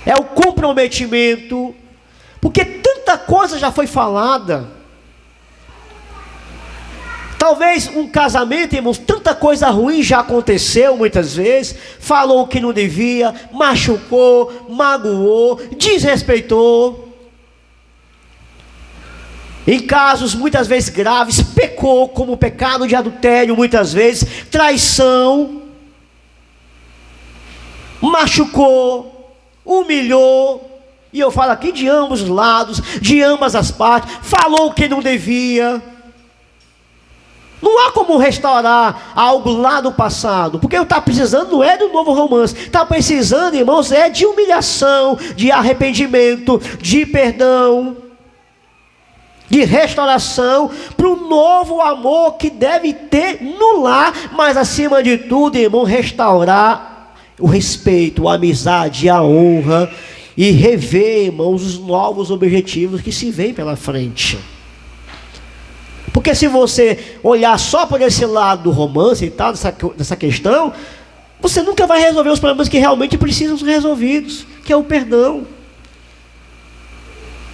é o comprometimento. Porque tanta coisa já foi falada. Talvez um casamento, irmãos, tanta coisa ruim já aconteceu muitas vezes. Falou o que não devia, machucou, magoou, desrespeitou. Em casos muitas vezes graves, pecou, como o pecado de adultério, muitas vezes, traição, machucou, humilhou. E eu falo aqui de ambos os lados, de ambas as partes. Falou o que não devia. Não há como restaurar algo lá do passado, porque está precisando não é do novo romance, está precisando, irmãos, é de humilhação, de arrependimento, de perdão, de restauração, para o novo amor que deve ter no lar, mas acima de tudo, irmão, restaurar o respeito, a amizade, a honra, e rever, irmãos, os novos objetivos que se vêm pela frente. Porque se você olhar só por esse lado do romance e tal, dessa questão, você nunca vai resolver os problemas que realmente precisam ser resolvidos, que é o perdão.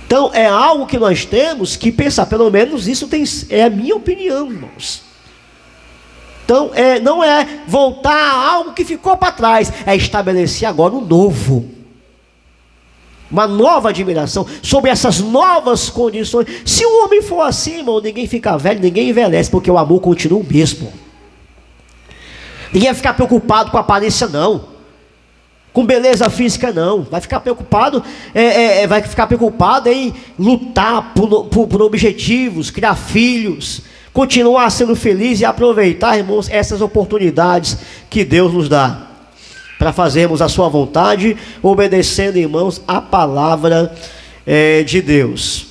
Então é algo que nós temos que pensar, pelo menos isso é a minha opinião, irmãos. Então não é voltar a algo que ficou para trás, é estabelecer agora um novo. Uma nova admiração sobre essas novas condições. Se o homem for assim, irmão, ninguém fica velho, ninguém envelhece, porque o amor continua o mesmo. Ninguém vai ficar preocupado com a aparência, não. Com beleza física, não. Vai ficar preocupado, em lutar por objetivos, criar filhos, continuar sendo feliz e aproveitar, irmãos, essas oportunidades que Deus nos dá para fazermos a sua vontade, obedecendo, irmãos, a palavra de Deus.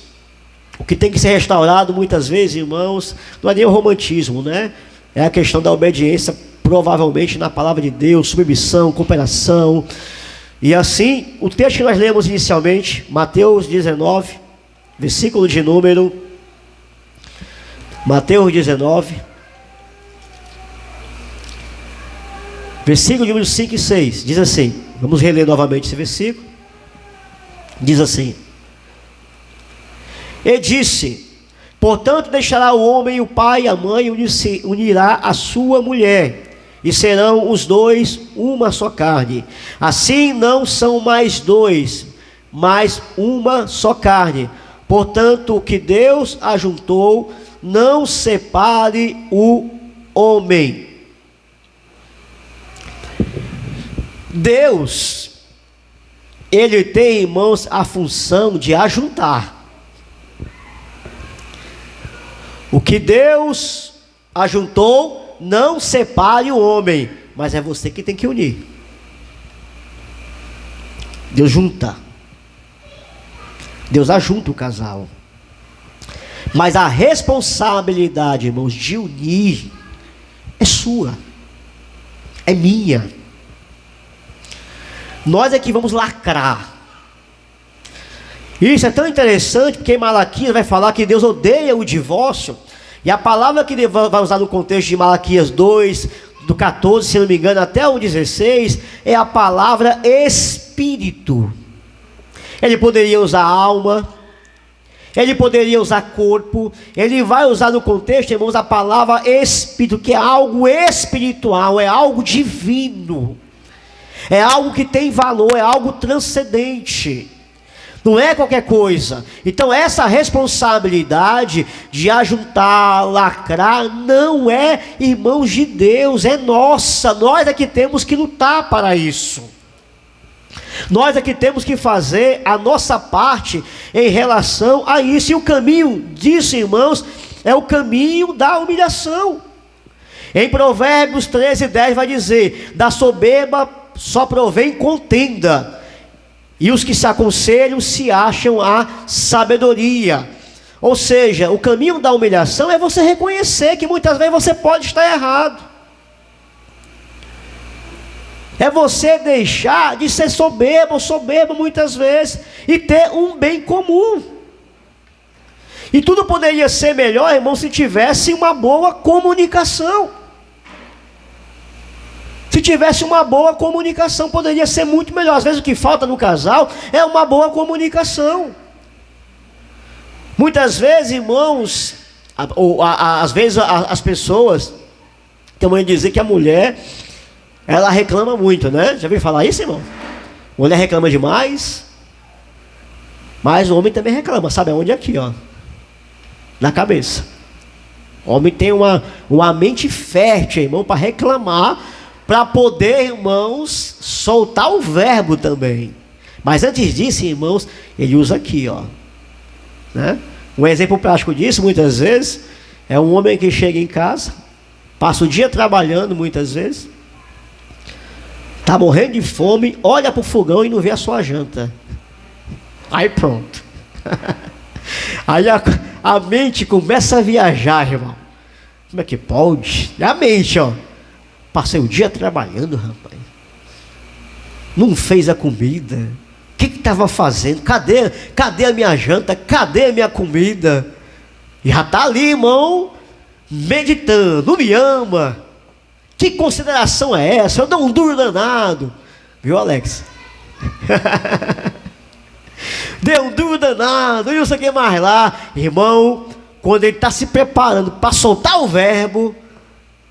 O que tem que ser restaurado muitas vezes, irmãos, não é nem o romantismo, né? É a questão da obediência, provavelmente na palavra de Deus, submissão, cooperação. E assim, o texto que nós lemos inicialmente, Mateus 19, versículo de número... Mateus 19, versículo de número 5 e 6, diz assim, vamos reler novamente esse versículo, diz assim: E disse, portanto deixará o homem o pai e a mãe, e unirá a sua mulher, e serão os dois uma só carne. Assim não são mais dois, mas uma só carne. Portanto, o que Deus ajuntou, não separe o homem. Deus, Ele tem, irmãos, a função de ajuntar. O que Deus ajuntou, não separe o homem, mas é você que tem que unir. Deus junta. Deus ajunta o casal. Mas a responsabilidade, irmãos, de unir é sua, é minha. Nós é que vamos lacrar. Isso é tão interessante, porque em Malaquias vai falar que Deus odeia o divórcio. E a palavra que ele vai usar no contexto de Malaquias 2, do 14, se não me engano, até o 16, é a palavra espírito. Ele poderia usar alma, ele poderia usar corpo, ele vai usar no contexto, irmãos, a palavra espírito, que é algo espiritual, é algo divino, é algo que tem valor, é algo transcendente, não é qualquer coisa. Então essa responsabilidade de ajuntar, lacrar, não é, irmãos, de Deus, é nossa. Nós é que temos que lutar para isso. Nós é que temos que fazer a nossa parte em relação a isso. E o caminho disso, irmãos, é o caminho da humilhação. Em Provérbios 13:10 vai dizer: da soberba só provém contenda, e os que se aconselham se acham a sabedoria. Ou seja, o caminho da humilhação é você reconhecer que muitas vezes você pode estar errado. É você deixar de ser soberbo ou soberba muitas vezes e ter um bem comum. E tudo poderia ser melhor, irmão, se tivesse uma boa comunicação. Se tivesse uma boa comunicação, poderia ser muito melhor. Às vezes o que falta no casal é uma boa Muitas vezes, irmãos, às vezes as pessoas têm mãe dizer que a mulher, ela reclama muito, né? Já ouviu falar isso, irmão? Mulher reclama demais, mas o homem também reclama. Sabe aonde? Aqui, ó, na cabeça. O homem tem uma mente fértil, irmão, para reclamar, para poder, irmãos, soltar o verbo também. Mas antes disso, irmãos, ele usa aqui, ó, né? Um exemplo prático disso, muitas vezes, é um homem que chega em casa, passa o dia trabalhando, muitas vezes, está morrendo de fome, olha para o fogão e não vê a sua janta. Aí pronto. Aí a mente começa a viajar, irmão. Como é que pode? E a mente, ó, passei o dia trabalhando, rapaz, não fez a comida. O que estava fazendo? Cadê a minha janta? Cadê a minha comida? E já está ali, irmão, meditando. Não me ama. Que consideração é essa? Eu dou um duro danado. Viu, Alex? Deu um duro danado. E não sei o que mais lá. Irmão, quando ele está se preparando para soltar o verbo,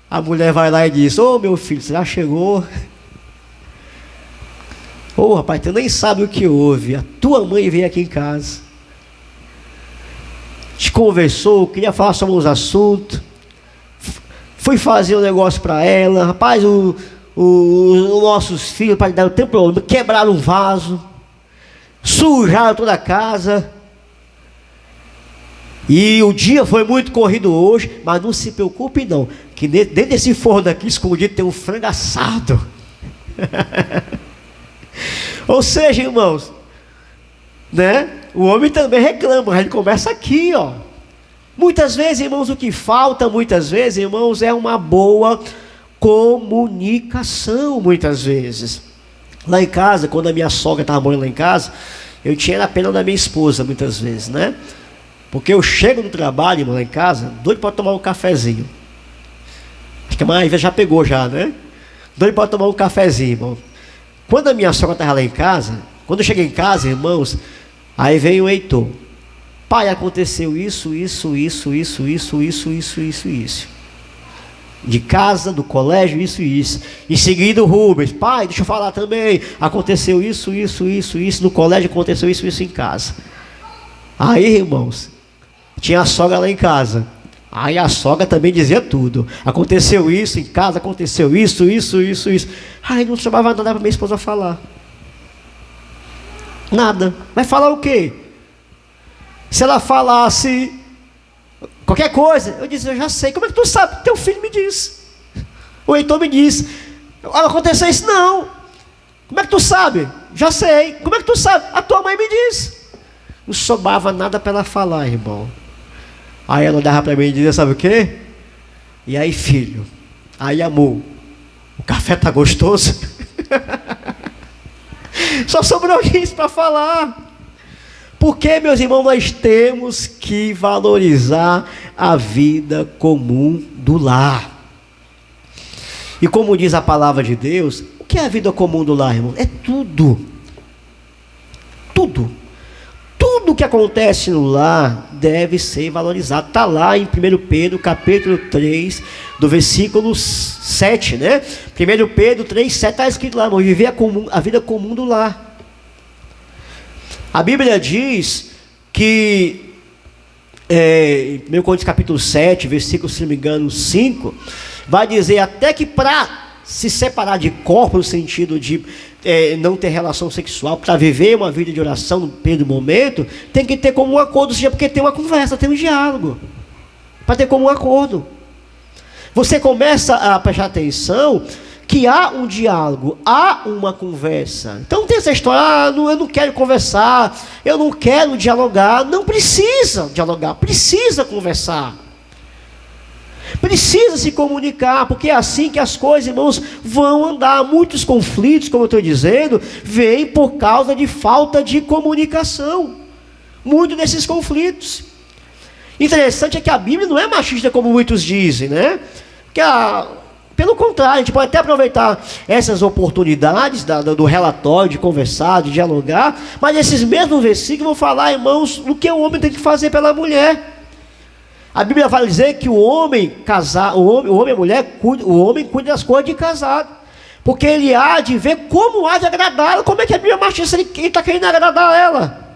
a mulher vai lá e diz: ô meu filho, você já chegou? Ô rapaz, tu nem sabe o que houve. A tua mãe veio aqui em casa, te conversou, queria falar sobre uns assuntos. Fui fazer um negócio para ela. Rapaz, os nossos filhos, para dar o tempo problema, quebraram um vaso, sujaram toda a casa. E o dia foi muito corrido hoje, mas não se preocupe não, que dentro desse forno aqui escondido tem um frango assado. Ou seja, irmãos, né? O homem também reclama, mas ele começa aqui, ó. Muitas vezes, irmãos, o que falta, muitas vezes, irmãos, é uma boa comunicação, muitas vezes. Lá em casa, quando a minha sogra estava morando lá em casa, eu tinha a pena da minha esposa, muitas vezes, né? Porque eu chego no trabalho, irmão, lá em casa, doido para tomar um cafezinho. Acho que a mãe já pegou já, né? Doido para tomar um cafezinho, irmão. Quando a minha sogra estava lá em casa, quando eu cheguei em casa, irmãos, aí veio o Heitor. Pai, aconteceu isso. De casa, do colégio, isso. Em seguida o Rubens. Pai, deixa eu falar também. Aconteceu isso. No colégio aconteceu isso em casa. Aí, irmãos, tinha a sogra lá em casa. Aí a sogra também dizia tudo. Aconteceu isso em casa, aconteceu isso. Aí não chamava nada para minha esposa falar. Nada. Vai falar o quê? Se ela falasse qualquer coisa, eu disse, eu já sei. Como é que tu sabe? Teu filho me disse. O Heitor me disse. Aconteceu isso? Não. Como é que tu sabe? Já sei. Como é que tu sabe? A tua mãe me disse. Não sobrava nada para ela falar, irmão. Aí ela dava para mim e dizia, sabe o quê? E aí, filho? Aí, amor? O café tá gostoso? Só sobrou isso para falar. Porque, meus irmãos, nós temos que valorizar a vida comum do lar. E como diz a palavra de Deus, o que é a vida comum do lar, irmão? É tudo. Tudo. Tudo que acontece no lar deve ser valorizado. Está lá em 1 Pedro, capítulo 3, do versículo 7, né? 1 Pedro 3, 7, está escrito lá, irmão, viver a vida comum do lar. A Bíblia diz que, em 1 Coríntios capítulo 7, versículo, se não me engano, 5, vai dizer até que para se separar de corpo, no sentido de não ter relação sexual, para viver uma vida de oração no primeiro momento, tem que ter como um acordo, ou seja, porque tem uma conversa, tem um diálogo, para ter como um acordo. Você começa a prestar atenção que há um diálogo, há uma conversa. Então não tem essa história, eu não quero conversar, eu não quero dialogar. Não precisa dialogar, precisa conversar. Precisa se comunicar, porque é assim que as coisas, irmãos, vão andar. Muitos conflitos, como eu estou dizendo, vêm por causa de falta de comunicação. Muitos desses conflitos. Interessante é que a Bíblia não é machista como muitos dizem, né? Pelo contrário, a gente pode até aproveitar essas oportunidades do relatório, de conversar, de dialogar, mas esses mesmos versículos vão falar, irmãos, o que o homem tem que fazer pela mulher. A Bíblia vai dizer que o homem e a mulher, o homem cuida das coisas de casado, porque ele há de ver como há de agradá-la. Como é que a Bíblia é machista, ele está querendo agradar ela?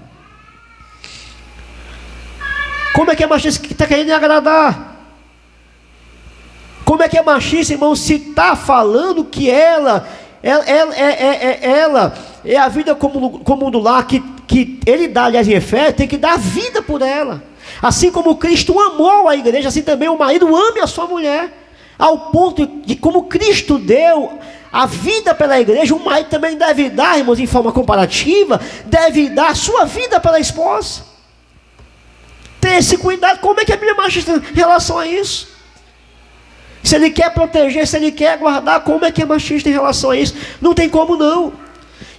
Como é que é machista que está querendo agradar? Como é que é machista, irmão, se está falando que ela é a vida comum do lar, que ele dá, aliás, em Efésios, tem que dar vida por ela. Assim como Cristo amou a igreja, assim também o marido ame a sua mulher. Ao ponto de como Cristo deu a vida pela igreja, o marido também deve dar, irmãos, em forma comparativa, deve dar a sua vida pela esposa. Tenha esse cuidado. Como é que a Bíblia é machista em relação a isso? Se ele quer proteger, se ele quer guardar, como é que é machista em relação a isso? Não tem como não.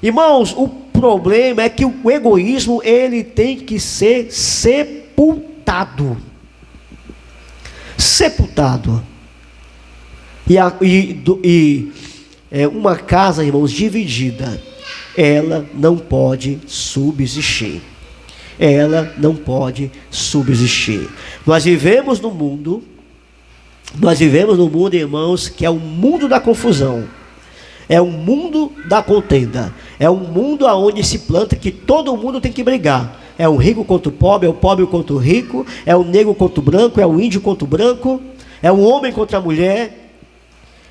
Irmãos, o problema é que o egoísmo, ele tem que ser sepultado. Sepultado. Uma casa, irmãos, dividida, ela não pode subsistir. Ela não pode subsistir. Nós vivemos no mundo, irmãos, que é o mundo da confusão. É o mundo da contenda. É um mundo onde se planta que todo mundo tem que brigar. É o rico contra o pobre, é o pobre contra o rico, é o negro contra o branco, é o índio contra o branco, é o homem contra a mulher,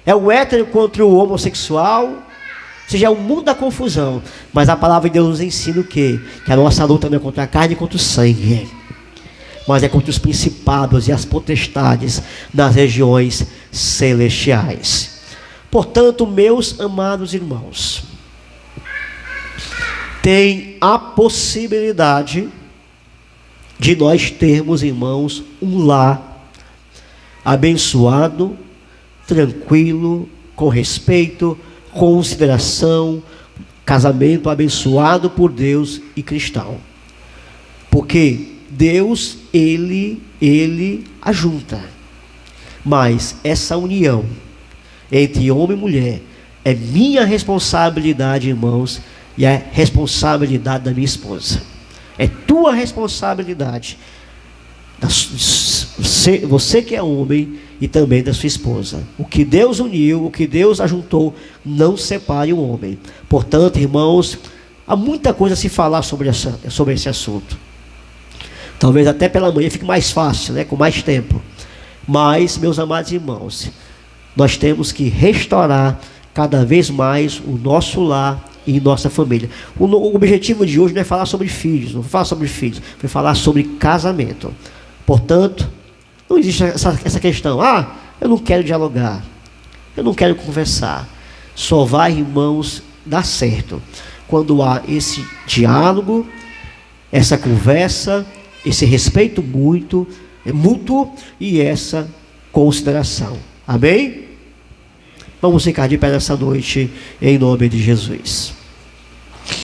é o hétero contra o homossexual. Ou seja, é o mundo da confusão. Mas a palavra de Deus nos ensina o quê? Que a nossa luta não é contra a carne e contra o sangue, mas é contra os principados e as potestades nas regiões celestiais. Portanto, meus amados irmãos, tem a possibilidade de nós termos, irmãos, um lar abençoado, tranquilo, com respeito, consideração, casamento abençoado por Deus e cristão. Porque Deus, Ele ajunta. Mas essa união entre homem e mulher é minha responsabilidade, irmãos, e é responsabilidade da minha esposa. É tua responsabilidade. Você que é homem e também da sua esposa. O que Deus uniu, o que Deus ajuntou, não separe o homem. Portanto, irmãos, há muita coisa a se falar sobre esse assunto. Talvez até pela manhã fique mais fácil, né, com mais tempo. Mas, meus amados irmãos, nós temos que restaurar cada vez mais o nosso lar e nossa família. O objetivo de hoje não é falar sobre filhos, não vou falar sobre filhos, vou falar sobre casamento. Portanto, não existe essa questão, eu não quero dialogar, eu não quero conversar. Só vai, irmãos, dar certo quando há esse diálogo, essa conversa, esse respeito mútuo e essa consideração. Amém? Vamos ficar de pé nessa noite, em nome de Jesus.